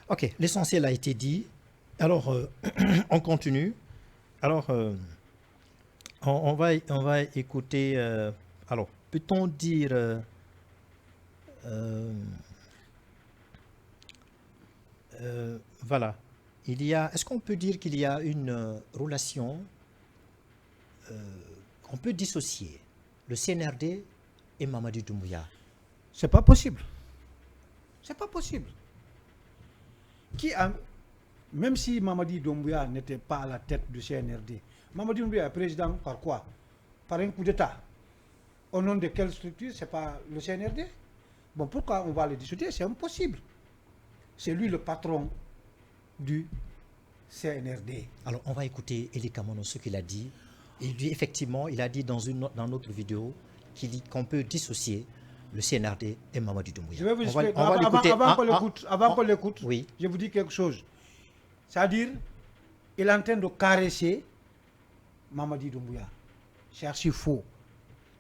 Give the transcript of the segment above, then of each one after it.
Ok, l'essentiel a été dit. Alors, on continue. Alors, on va écouter. Alors, peut-on dire. Euh, voilà. Est-ce qu'on peut dire qu'il y a une relation qu'on peut dissocier le CNRD et Mamadi Doumbouya? C'est pas possible. C'est pas possible. Même si Mamadi Doumbouya n'était pas à la tête du CNRD, Mamadi Doumbouya est président par quoi? Par un coup d'État. Au nom de quelle structure? C'est pas le CNRD? Bon, pourquoi on va le dissocier? C'est impossible. C'est lui le patron du CNRD. Alors, on va écouter Eli Kamano, ce qu'il a dit. Effectivement, il a dit dans notre vidéo qu'on peut dissocier le CNRD et Mamadi Doumbouya. Je vais vous expliquer. Avant qu'on l'écoute, oui. Je vous dis quelque chose. C'est-à-dire, il est en train de caresser Mamadi Doumbouya. C'est archi faux.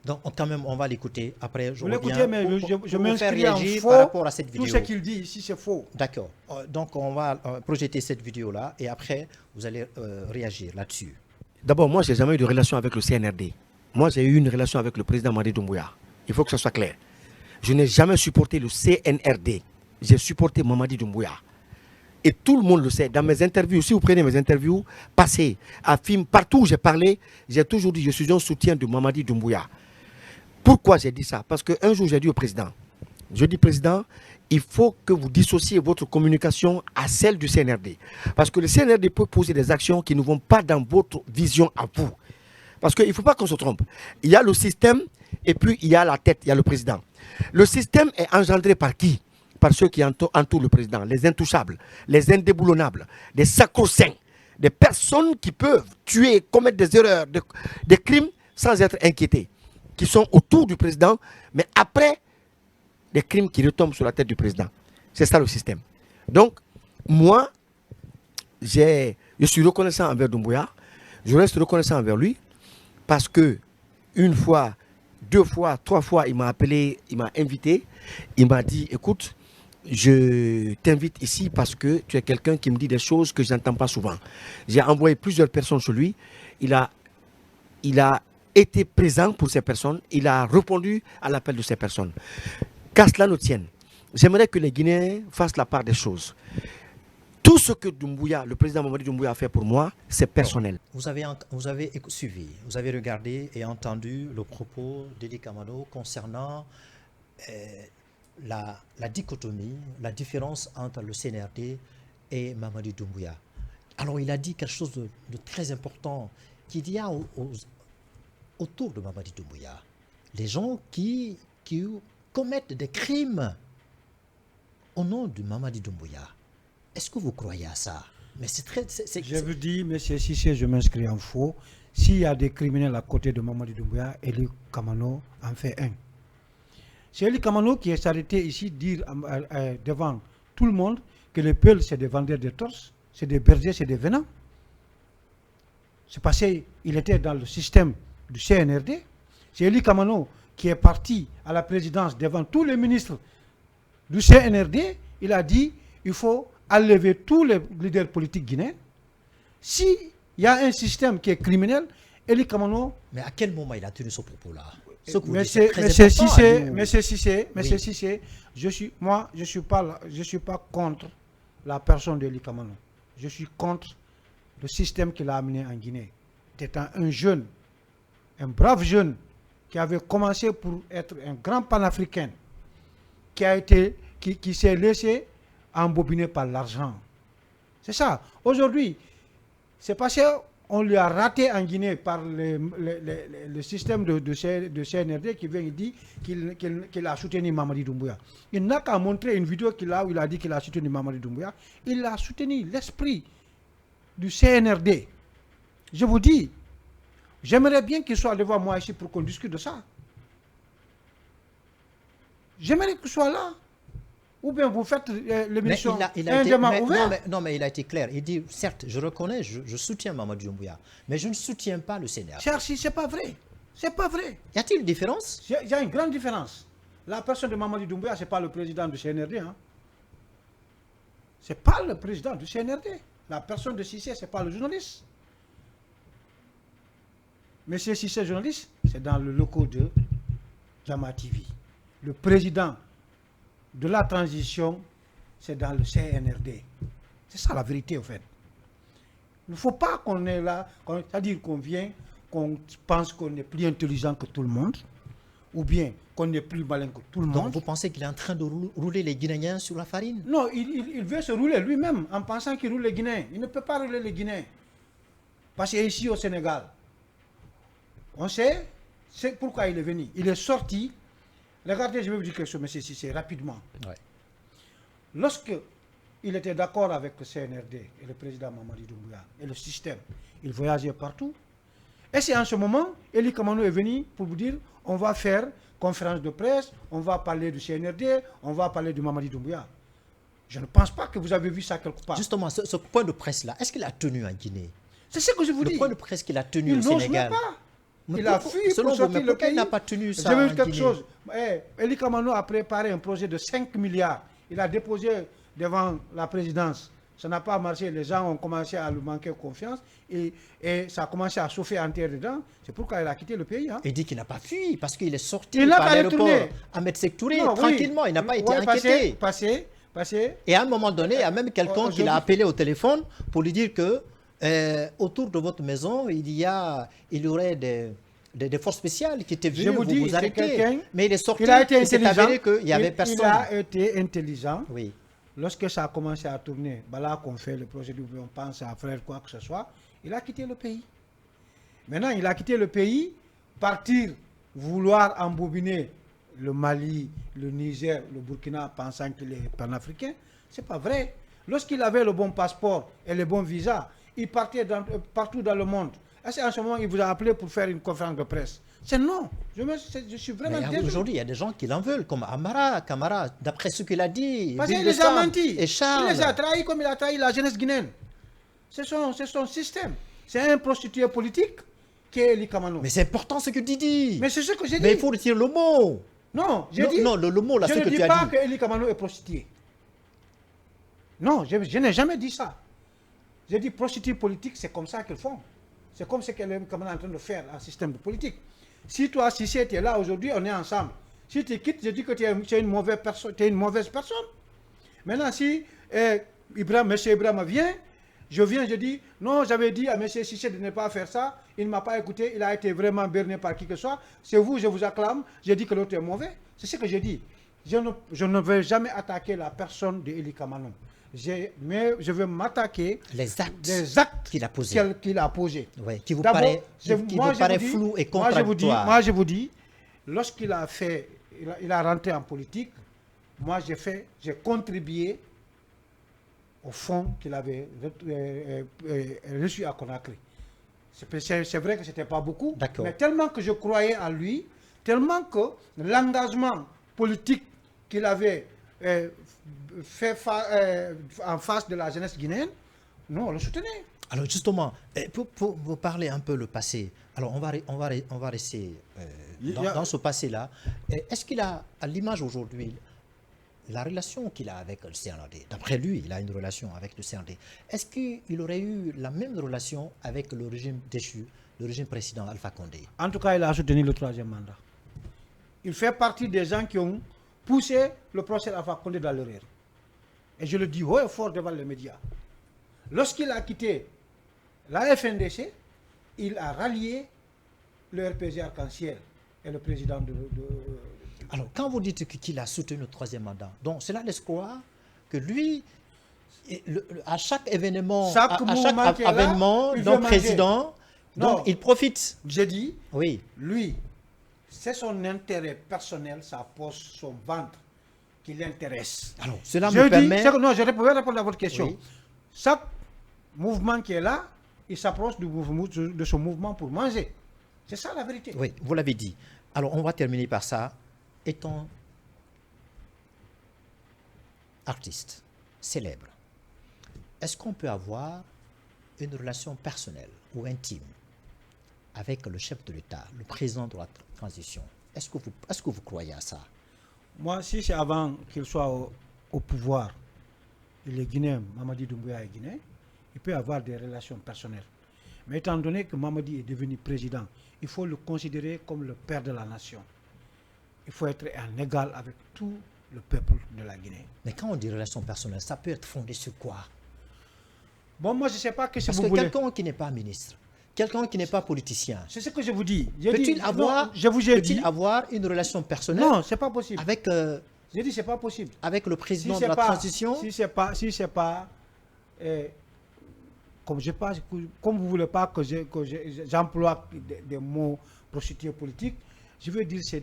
Donc, quand même, on va l'écouter. Après, je reviens mais je m'inscris en faux. Par rapport à cette vidéo. Tout ce qu'il dit ici, c'est faux. D'accord. Donc, on va projeter cette vidéo-là et après, vous allez réagir là-dessus. D'abord, moi, je n'ai jamais eu de relation avec le CNRD. Moi, j'ai eu une relation avec le président Mamadi Doumbouya. Il faut que ce soit clair. Je n'ai jamais supporté le CNRD. J'ai supporté Mamadi Doumbouya. Et tout le monde le sait. Dans mes interviews, si vous prenez mes interviews passées, à film, partout où j'ai parlé, j'ai toujours dit je suis un soutien de Mamadi Doumbouya. Pourquoi j'ai dit ça? Parce qu'un jour, j'ai dit au président, je dis président, il faut que vous dissociez votre communication à celle du CNRD. Parce que le CNRD peut poser des actions qui ne vont pas dans votre vision à vous. Parce qu'il ne faut pas qu'on se trompe. Il y a le système et puis il y a la tête, il y a le président. Le système est engendré par qui? Par ceux qui entourent le président, les intouchables, les indéboulonnables, les sacro-saints, des personnes qui peuvent tuer, commettre des erreurs, des crimes sans être inquiétés, qui sont autour du président, mais après, des crimes qui retombent sur la tête du président. C'est ça le système. Donc, moi, je suis reconnaissant envers Doumbouya, je reste reconnaissant envers lui, parce que une fois, 2 fois, 3 fois, il m'a appelé, il m'a invité, il m'a dit, écoute, je t'invite ici parce que tu es quelqu'un qui me dit des choses que je n'entends pas souvent. J'ai envoyé plusieurs personnes sur lui, il a été présent pour ces personnes, il a répondu à l'appel de ces personnes. Qu'à cela ne tienne, j'aimerais que les Guinéens fassent la part des choses. Tout ce que Doumbouya, le président Mamadi Doumbouya a fait pour moi, c'est personnel. Vous avez suivi, vous avez regardé et entendu le propos d'Eli Kamano concernant la dichotomie, la différence entre le CNRD et Mamadi Doumbouya. Alors il a dit quelque chose de très important, qu'il y a autour de Mamadi Doumbouya les gens qui commettent des crimes au nom de Mamadi Doumbouya. Est-ce que vous croyez à ça? Mais c'est très. Je vous dis, M. Sissé, je m'inscris en faux. S'il y a des criminels à côté de Mamadi Doumbouya, Eli Kamano en fait un. C'est Eli Kamano qui est arrêté ici dire devant tout le monde que les Peuls, c'est des vendeurs de torses, c'est des bergers, c'est des venants. C'est passé, il était dans le système du CNRD. C'est Eli Kamano qui est parti à la présidence devant tous les ministres du CNRD. Il a dit il faut enlever tous les leaders politiques guinéens. S'il y a un système qui est criminel, Eli Kamano... Mais à quel moment il a tenu ce propos-là? Monsieur Sissé, je suis pas contre la personne d'Eli Kamano. Je suis contre le système qu'il a amené en Guinée. C'était un jeune, un brave jeune, qui avait commencé pour être un grand panafricain, qui s'est laissé embobiner par l'argent. C'est ça. Aujourd'hui, c'est parce qu'on lui a raté en Guinée par le système de CNRD qui vient et dit qu'il a soutenu Mamadi Doumbouya. Il n'a qu'à montrer une vidéo où il a dit qu'il a soutenu Mamadi Doumbouya. Il a soutenu l'esprit du CNRD. Je vous dis, j'aimerais bien qu'il soit devant moi ici pour qu'on discute de ça. J'aimerais qu'il soit là. Ou bien vous faites l'émission Non, mais il a été clair. Il dit, certes, je reconnais, je soutiens Mamadi Doumbouya, mais je ne soutiens pas le CNRD. Cherchez, c'est pas vrai. C'est pas vrai. Y a-t-il une différence? Il y a une grande différence. La personne de Mamadi Doumbouya, ce n'est pas le président du CNRD. Hein. c'est pas le président du CNRD. La personne de Cissé, c'est pas le journaliste. Monsieur Cissé, journaliste, c'est dans le locaux de Jama TV. Le président de la transition, c'est dans le CNRD. C'est ça la vérité, en fait. Il ne faut pas qu'on est là, c'est-à-dire qu'on vient, qu'on pense qu'on est plus intelligent que tout le monde, ou bien qu'on est plus malin que tout le monde. Donc vous pensez qu'il est en train de rouler les Guinéens sur la farine? Non, il veut se rouler lui-même en pensant qu'il roule les Guinéens. Il ne peut pas rouler les Guinéens. Parce qu'ici au Sénégal, on sait, c'est pourquoi il est venu. Il est sorti. Regardez, je vais vous dire quelque chose, M. Cissé, rapidement. Ouais. Lorsque il était d'accord avec le CNRD et le président Mamadi Doumbouya et le système, il voyageait partout. Et c'est en ce moment, Eli Kamano est venu pour vous dire, on va faire conférence de presse, on va parler du CNRD, on va parler de Mamadi Doumbouya. Je ne pense pas que vous avez vu ça quelque part. Justement, ce point de presse-là, est-ce qu'il a tenu en Guinée? C'est ce que je vous dis. Le point de presse qu'il a tenu Il au n'ose Sénégal. même pas. Mais Il a fui selon pour vous, sortir mais le pourquoi il pays. n'a pas tenu ça Je vais en dire quelque Guinée? chose. Eli Kamano a préparé un projet de 5 milliards. Il a déposé devant la présidence. Ça n'a pas marché. Les gens ont commencé à lui manquer confiance. Et ça a commencé à chauffer en terre dedans. C'est pourquoi il a quitté le pays. Hein. Il dit qu'il n'a pas fui parce qu'il est sorti Il n'a par pas l'aéroport retourné. Ahmed Sékou Touré Non, oui. tranquillement. Il n'a pas été Ouais, inquiété. Passé. Et à un moment donné, il y a même quelqu'un qui l'a appelé au téléphone pour lui dire que autour de votre maison, il y aurait des forces spéciales qui étaient Je venues vous dis, vous c'est arrêter. quelqu'un. Mais il est sorti. Il a été et c'est intelligent. avéré qu'il n'y avait personne. Il a été intelligent. Oui. Lorsque ça a commencé à tourner, là qu'on fait le projet où on pense à faire quoi que ce soit, il a quitté le pays. Maintenant, il a quitté le pays, partir, vouloir embobiner le Mali, le Niger, le Burkina, pensant qu'il est panafricain, c'est pas vrai. Lorsqu'il avait le bon passeport et le bon visa, il partait partout dans le monde. Est-ce qu'en ce moment, il vous a appelé pour faire une conférence de presse? C'est non. Je suis vraiment désolé. Aujourd'hui, il y a des gens qui l'en veulent, comme Amara, Camara, d'après ce qu'il a dit. Parce qu'il Ville de les a Sam menti. Et Charles. Il les a trahis comme il a trahi la jeunesse guinéenne. C'est son système. C'est un prostitué politique qui est Eli Kamano. Mais c'est important ce que tu dis. Mais c'est ce que j'ai dit. Mais il faut retirer le mot. Non, j'ai Non, dit. non, le mot là, je ce ne que dis tu as pas dit. que Eli Kamano est prostitué. Non, je n'ai jamais dit ça. J'ai dit prostituée politique, c'est comme ça qu'ils font. C'est comme ce qu'Eli Kamano est en train de faire en système de politique. Si toi, si tu es là aujourd'hui, on est ensemble. Si tu quittes, je dis que tu es une mauvaise personne. Tu es une mauvaise personne. Maintenant, si M. Ibrahim vient, je dis, non, j'avais dit à M. Cissé de ne pas faire ça, il ne m'a pas écouté, il a été vraiment berné par qui que ce soit, c'est vous, je vous acclame, j'ai dit que l'autre est mauvais. C'est ce que j'ai dit. Je ne vais jamais attaquer la personne de Eli Kamano. Mais je vais m'attaquer Les actes des actes qu'il a posés. qu'il a posés. Ouais, qui vous D'abord, paraît flou et contradictoire. Moi, je vous dis, lorsqu'il a fait, il a rentré en politique, moi, j'ai contribué au fonds qu'il avait reçu à Conakry. C'est vrai que ce n'était pas beaucoup, mais tellement que je croyais en lui, tellement que l'engagement politique qu'il avait fait en face de la jeunesse guinéenne, nous, on le soutenait. Alors justement, pour vous parler un peu le passé, alors on va rester dans ce passé-là. Est-ce qu'il a, à l'image aujourd'hui, la relation qu'il a avec le CNRD, d'après lui, il a une relation avec le CNRD, est-ce qu'il aurait eu la même relation avec le régime déchu, le régime précédent Alpha Condé? En tout cas, il a soutenu le 3e mandat. Il fait partie des gens qui ont poussé le procès Alpha Condé dans l'erreur. Et je le dis haut et fort devant les médias. Lorsqu'il a quitté la FNDC, il a rallié le RPG Arc-en-Ciel et le président Alors, quand vous dites qu'il a soutenu le 3e mandat, donc cela laisse croire que lui, à chaque événement, à chaque avènement d'un président, donc il profite. J'ai dit, oui. Lui, c'est son intérêt personnel, sa poche, son ventre qui l'intéresse. Alors, cela me permet... Non, je vais répondre à votre question. Oui. Chaque mouvement qui est là, il s'approche de ce mouvement pour manger. C'est ça la vérité. Oui, vous l'avez dit. Alors, on va terminer par ça. Étant artiste, célèbre, est-ce qu'on peut avoir une relation personnelle ou intime avec le chef de l'État, le président de la transition? Est-ce que vous croyez à ça? Moi, si c'est avant qu'il soit au pouvoir, il est guinéen, Mamadi Doumbouya est guinéen, il peut avoir des relations personnelles. Mais étant donné que Mamadi est devenu président, il faut le considérer comme le père de la nation. Il faut être en égal avec tout le peuple de la Guinée. Mais quand on dit relations personnelles, ça peut être fondé sur quoi? Bon, moi, je ne sais pas que si Parce vous que voulez... quelqu'un qui n'est pas ministre, quelqu'un qui n'est pas politicien, C'est ce que je vous dis. peut-il avoir, je vous ai dit... avoir une relation personnelle Non, c'est pas possible. avec, J'ai dit c'est pas possible. avec le président Si de la c'est pas- transition? Si c'est pas, comme je pense, comme vous voulez pas que j'emploie des mots prostitués politiques, je veux dire c'est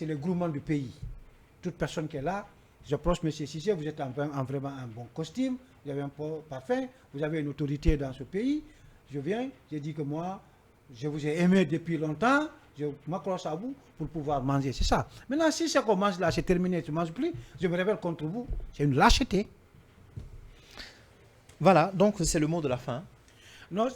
les groupements du pays. Toute personne qui est là, j'approche M. Cissé, vous êtes en vraiment un bon costume, vous avez un bon parfum, vous avez une autorité dans ce pays. Je viens, j'ai dit que moi, je vous ai aimé depuis longtemps, je m'accroche à vous pour pouvoir manger. C'est ça. Maintenant, si ça commence là, c'est terminé, tu ne manges plus, je me révèle contre vous. C'est une lâcheté. Voilà, donc c'est le mot de la fin.